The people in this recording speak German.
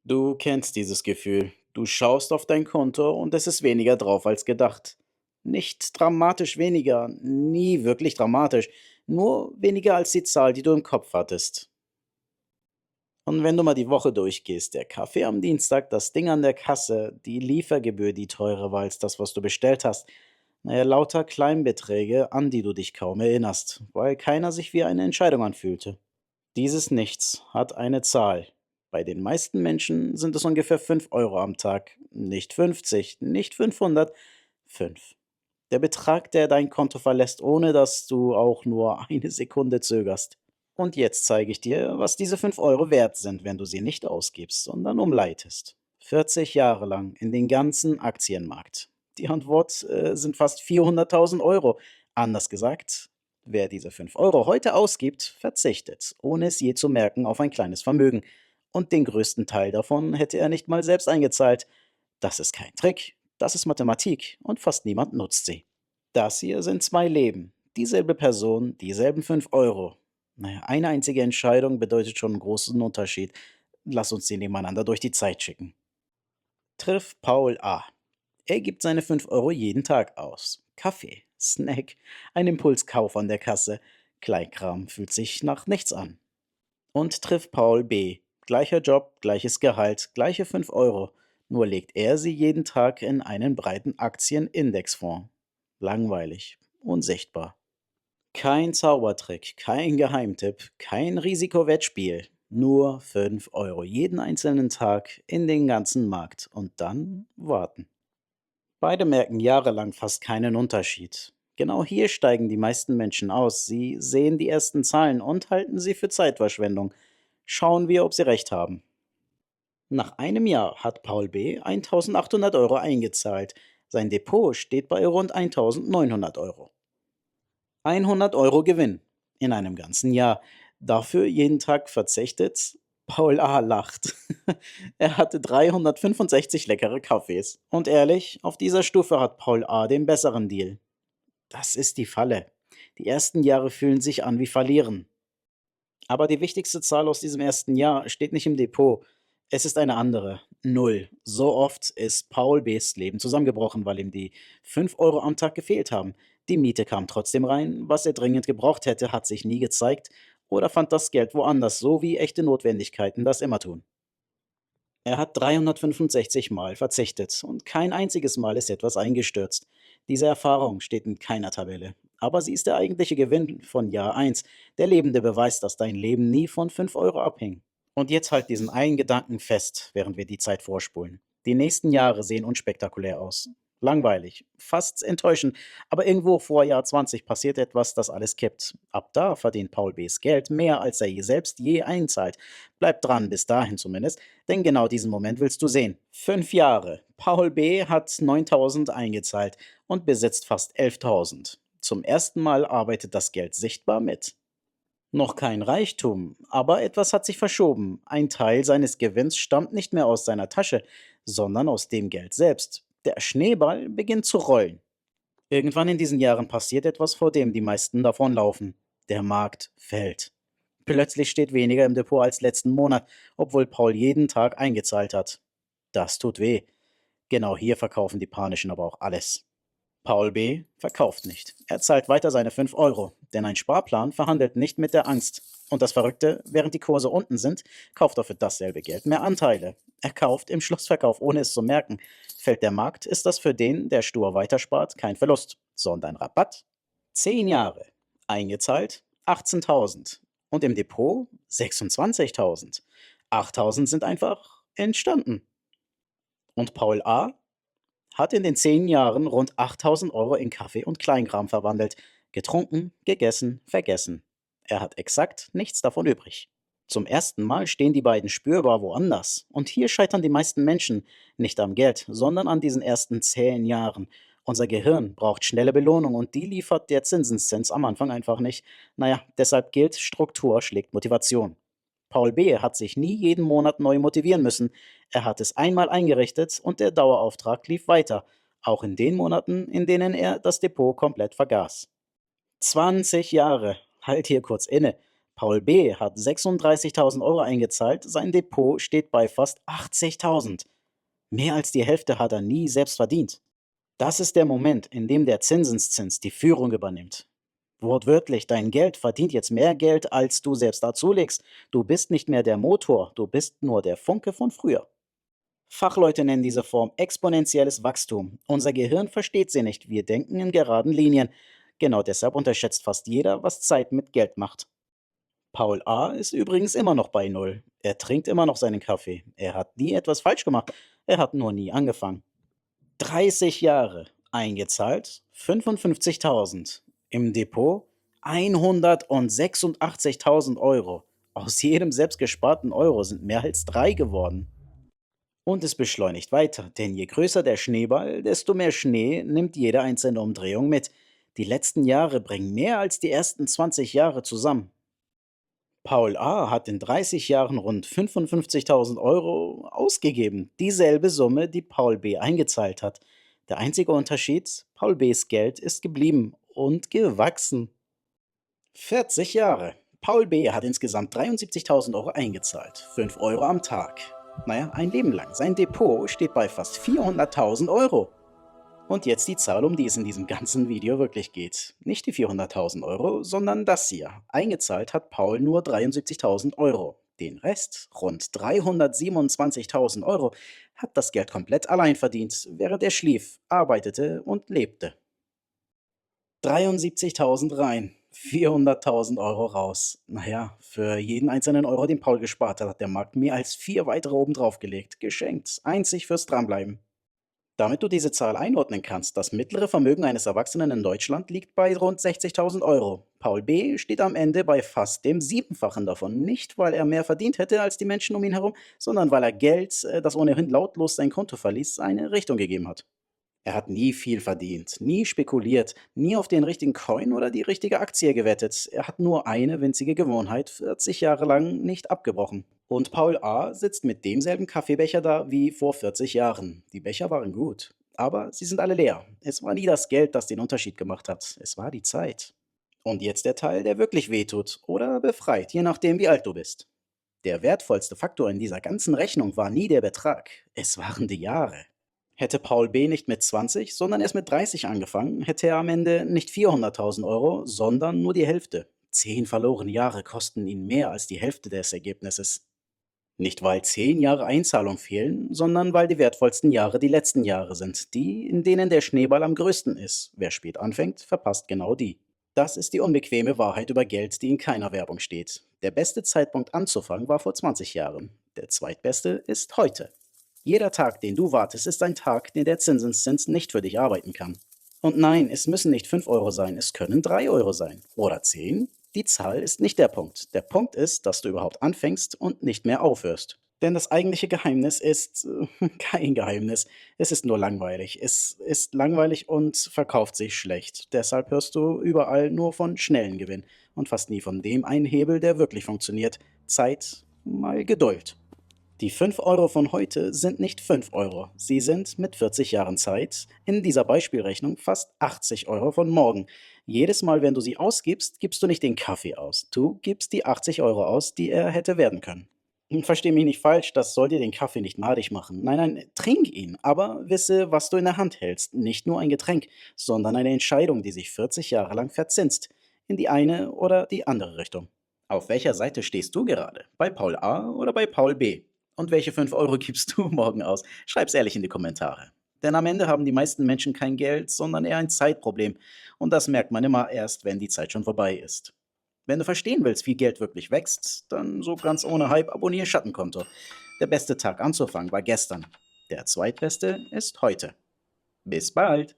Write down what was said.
Du kennst dieses Gefühl. Du schaust auf dein Konto und es ist weniger drauf als gedacht. Nicht dramatisch weniger, nie wirklich dramatisch, nur weniger als die Zahl, die du im Kopf hattest. Und wenn du mal die Woche durchgehst, der Kaffee am Dienstag, das Ding an der Kasse, die Liefergebühr, die teurer war als das, was du bestellt hast, naja, lauter Kleinbeträge, an die du dich kaum erinnerst, weil keiner sich wie eine Entscheidung anfühlte. Dieses Nichts hat eine Zahl. Bei den meisten Menschen sind es ungefähr 5 Euro am Tag. Nicht 50, nicht 500, 5. Der Betrag, der dein Konto verlässt, ohne dass du auch nur eine Sekunde zögerst. Und jetzt zeige ich dir, was diese 5 Euro wert sind, wenn du sie nicht ausgibst, sondern umleitest. 40 Jahre lang in den ganzen Aktienmarkt. Die Antwort sind fast 400.000 Euro. Anders gesagt, wer diese 5 Euro heute ausgibt, verzichtet, ohne es je zu merken, auf ein kleines Vermögen. Und den größten Teil davon hätte er nicht mal selbst eingezahlt. Das ist kein Trick, das ist Mathematik und fast niemand nutzt sie. Das hier sind zwei Leben, dieselbe Person, dieselben 5 Euro. Naja, eine einzige Entscheidung bedeutet schon einen großen Unterschied. Lass uns sie nebeneinander durch die Zeit schicken. Triff Paul A. Er gibt seine 5 Euro jeden Tag aus. Kaffee, Snack, ein Impulskauf an der Kasse. Kleinkram fühlt sich nach nichts an. Und triff Paul B. Gleicher Job, gleiches Gehalt, gleiche 5 Euro. Nur legt er sie jeden Tag in einen breiten Aktienindexfonds. Langweilig, unsichtbar. Kein Zaubertrick, kein Geheimtipp, kein Risikowettspiel. Nur 5 Euro jeden einzelnen Tag in den ganzen Markt und dann warten. Beide merken jahrelang fast keinen Unterschied. Genau hier steigen die meisten Menschen aus. Sie sehen die ersten Zahlen und halten sie für Zeitverschwendung. Schauen wir, ob sie recht haben. Nach einem Jahr hat Paul B. 1.800 Euro eingezahlt. Sein Depot steht bei rund 1.900 Euro. 100 Euro Gewinn in einem ganzen Jahr. Dafür jeden Tag verzichtet? Paul A. lacht. Er hatte 365 leckere Kaffees. Und ehrlich, auf dieser Stufe hat Paul A. den besseren Deal. Das ist die Falle. Die ersten Jahre fühlen sich an wie Verlieren. Aber die wichtigste Zahl aus diesem ersten Jahr steht nicht im Depot. Es ist eine andere. Null. So oft ist Paul B.'s Leben zusammengebrochen, weil ihm die 5 Euro am Tag gefehlt haben. Die Miete kam trotzdem rein. Was er dringend gebraucht hätte, hat sich nie gezeigt oder fand das Geld woanders, so wie echte Notwendigkeiten das immer tun. Er hat 365 Mal verzichtet und kein einziges Mal ist etwas eingestürzt. Diese Erfahrung steht in keiner Tabelle. Aber sie ist der eigentliche Gewinn von Jahr eins, der lebende Beweis, dass dein Leben nie von 5 Euro abhing. Und jetzt halt diesen einen Gedanken fest, während wir die Zeit vorspulen. Die nächsten Jahre sehen unspektakulär aus. Langweilig, fast enttäuschend, aber irgendwo vor Jahr 20 passiert etwas, das alles kippt. Ab da verdient Paul B.'s Geld mehr, als er je selbst je einzahlt. Bleib dran, bis dahin zumindest, denn genau diesen Moment willst du sehen. 5 Jahre. Paul B. hat 9.000 eingezahlt und besitzt fast 11.000. Zum ersten Mal arbeitet das Geld sichtbar mit. Noch kein Reichtum, aber etwas hat sich verschoben. Ein Teil seines Gewinns stammt nicht mehr aus seiner Tasche, sondern aus dem Geld selbst. Der Schneeball beginnt zu rollen. Irgendwann in diesen Jahren passiert etwas, vor dem die meisten davonlaufen. Der Markt fällt. Plötzlich steht weniger im Depot als letzten Monat, obwohl Paul jeden Tag eingezahlt hat. Das tut weh. Genau hier verkaufen die Panischen aber auch alles. Paul B. verkauft nicht. Er zahlt weiter seine 5 Euro, denn ein Sparplan verhandelt nicht mit der Angst. Und das Verrückte, während die Kurse unten sind, kauft er für dasselbe Geld mehr Anteile. Er kauft im Schlussverkauf, ohne es zu merken. Fällt der Markt, ist das für den, der stur weiterspart, kein Verlust, sondern Rabatt. 10 Jahre. Eingezahlt 18.000. Und im Depot 26.000. 8.000 sind einfach entstanden. Und Paul A. hat in den 10 Jahren rund 8.000 Euro in Kaffee und Kleinkram verwandelt. Getrunken, gegessen, vergessen. Er hat exakt nichts davon übrig. Zum ersten Mal stehen die beiden spürbar woanders. Und hier scheitern die meisten Menschen nicht am Geld, sondern an diesen ersten 10 Jahren. Unser Gehirn braucht schnelle Belohnung und die liefert der Zinseszins am Anfang einfach nicht. Naja, deshalb gilt, Struktur schlägt Motivation. Paul B. hat sich nie jeden Monat neu motivieren müssen. Er hat es einmal eingerichtet und der Dauerauftrag lief weiter, auch in den Monaten, in denen er das Depot komplett vergaß. 20 Jahre. Halt hier kurz inne. Paul B. hat 36.000 Euro eingezahlt, sein Depot steht bei fast 80.000. Mehr als die Hälfte hat er nie selbst verdient. Das ist der Moment, in dem der Zinseszins die Führung übernimmt. Wortwörtlich, dein Geld verdient jetzt mehr Geld, als du selbst dazulegst. Du bist nicht mehr der Motor, du bist nur der Funke von früher. Fachleute nennen diese Form exponentielles Wachstum. Unser Gehirn versteht sie nicht, wir denken in geraden Linien. Genau deshalb unterschätzt fast jeder, was Zeit mit Geld macht. Paul A. ist übrigens immer noch bei Null. Er trinkt immer noch seinen Kaffee. Er hat nie etwas falsch gemacht. Er hat nur nie angefangen. 30 Jahre. Eingezahlt 55.000. Im Depot 186.000 Euro. Aus jedem selbstgesparten Euro sind mehr als 3 geworden. Und es beschleunigt weiter, denn je größer der Schneeball, desto mehr Schnee nimmt jede einzelne Umdrehung mit. Die letzten Jahre bringen mehr als die ersten 20 Jahre zusammen. Paul A. hat in 30 Jahren rund 55.000 Euro ausgegeben, dieselbe Summe, die Paul B. eingezahlt hat. Der einzige Unterschied, Paul B.'s Geld ist geblieben und gewachsen. 40 Jahre. Paul B. hat insgesamt 73.000 Euro eingezahlt, 5 Euro am Tag. Naja, ein Leben lang. Sein Depot steht bei fast 400.000 Euro. Und jetzt die Zahl, um die es in diesem ganzen Video wirklich geht. Nicht die 400.000 Euro, sondern das hier. Eingezahlt hat Paul nur 73.000 Euro. Den Rest, rund 327.000 Euro, hat das Geld komplett allein verdient, während er schlief, arbeitete und lebte. 73.000 rein, 400.000 Euro raus. Naja, für jeden einzelnen Euro, den Paul gespart hat, hat der Markt mehr als 4 weitere obendrauf gelegt. Geschenkt, einzig fürs Dranbleiben. Damit du diese Zahl einordnen kannst, das mittlere Vermögen eines Erwachsenen in Deutschland liegt bei rund 60.000 Euro. Paul B. steht am Ende bei fast dem Siebenfachen davon. Nicht, weil er mehr verdient hätte als die Menschen um ihn herum, sondern weil er Geld, das ohnehin lautlos sein Konto verließ, eine Richtung gegeben hat. Er hat nie viel verdient, nie spekuliert, nie auf den richtigen Coin oder die richtige Aktie gewettet. Er hat nur eine winzige Gewohnheit 40 Jahre lang nicht abgebrochen. Und Paul A. sitzt mit demselben Kaffeebecher da wie vor 40 Jahren. Die Becher waren gut, aber sie sind alle leer. Es war nie das Geld, das den Unterschied gemacht hat. Es war die Zeit. Und jetzt der Teil, der wirklich wehtut oder befreit, je nachdem, wie alt du bist. Der wertvollste Faktor in dieser ganzen Rechnung war nie der Betrag. Es waren die Jahre. Hätte Paul B. nicht mit 20, sondern erst mit 30 angefangen, hätte er am Ende nicht 400.000 Euro, sondern nur die Hälfte. 10 verlorene Jahre kosten ihn mehr als die Hälfte des Ergebnisses. Nicht weil 10 Jahre Einzahlung fehlen, sondern weil die wertvollsten Jahre die letzten Jahre sind, die, in denen der Schneeball am größten ist. Wer spät anfängt, verpasst genau die. Das ist die unbequeme Wahrheit über Geld, die in keiner Werbung steht. Der beste Zeitpunkt anzufangen war vor 20 Jahren. Der zweitbeste ist heute. Jeder Tag, den du wartest, ist ein Tag, den der Zinseszins nicht für dich arbeiten kann. Und nein, es müssen nicht 5 Euro sein, es können 3 Euro sein. Oder 10. Die Zahl ist nicht der Punkt. Der Punkt ist, dass du überhaupt anfängst und nicht mehr aufhörst. Denn das eigentliche Geheimnis ist kein Geheimnis. Es ist nur langweilig. Es ist langweilig und verkauft sich schlecht. Deshalb hörst du überall nur von schnellen Gewinn und fast nie von dem einen Hebel, der wirklich funktioniert. Zeit, mal Geduld. Die 5 Euro von heute sind nicht 5 Euro. Sie sind mit 40 Jahren Zeit in dieser Beispielrechnung fast 80 Euro von morgen. Jedes Mal, wenn du sie ausgibst, gibst du nicht den Kaffee aus. Du gibst die 80 Euro aus, die er hätte werden können. Versteh mich nicht falsch, das soll dir den Kaffee nicht madig machen. Nein, nein, trink ihn, aber wisse, was du in der Hand hältst. Nicht nur ein Getränk, sondern eine Entscheidung, die sich 40 Jahre lang verzinst. In die eine oder die andere Richtung. Auf welcher Seite stehst du gerade? Bei Paul A. oder bei Paul B.? Und welche 5 Euro gibst du morgen aus? Schreib's ehrlich in die Kommentare. Denn am Ende haben die meisten Menschen kein Geld, sondern eher ein Zeitproblem. Und das merkt man immer erst, wenn die Zeit schon vorbei ist. Wenn du verstehen willst, wie Geld wirklich wächst, dann so ganz ohne Hype abonniere Schattenkonto. Der beste Tag anzufangen war gestern. Der zweitbeste ist heute. Bis bald!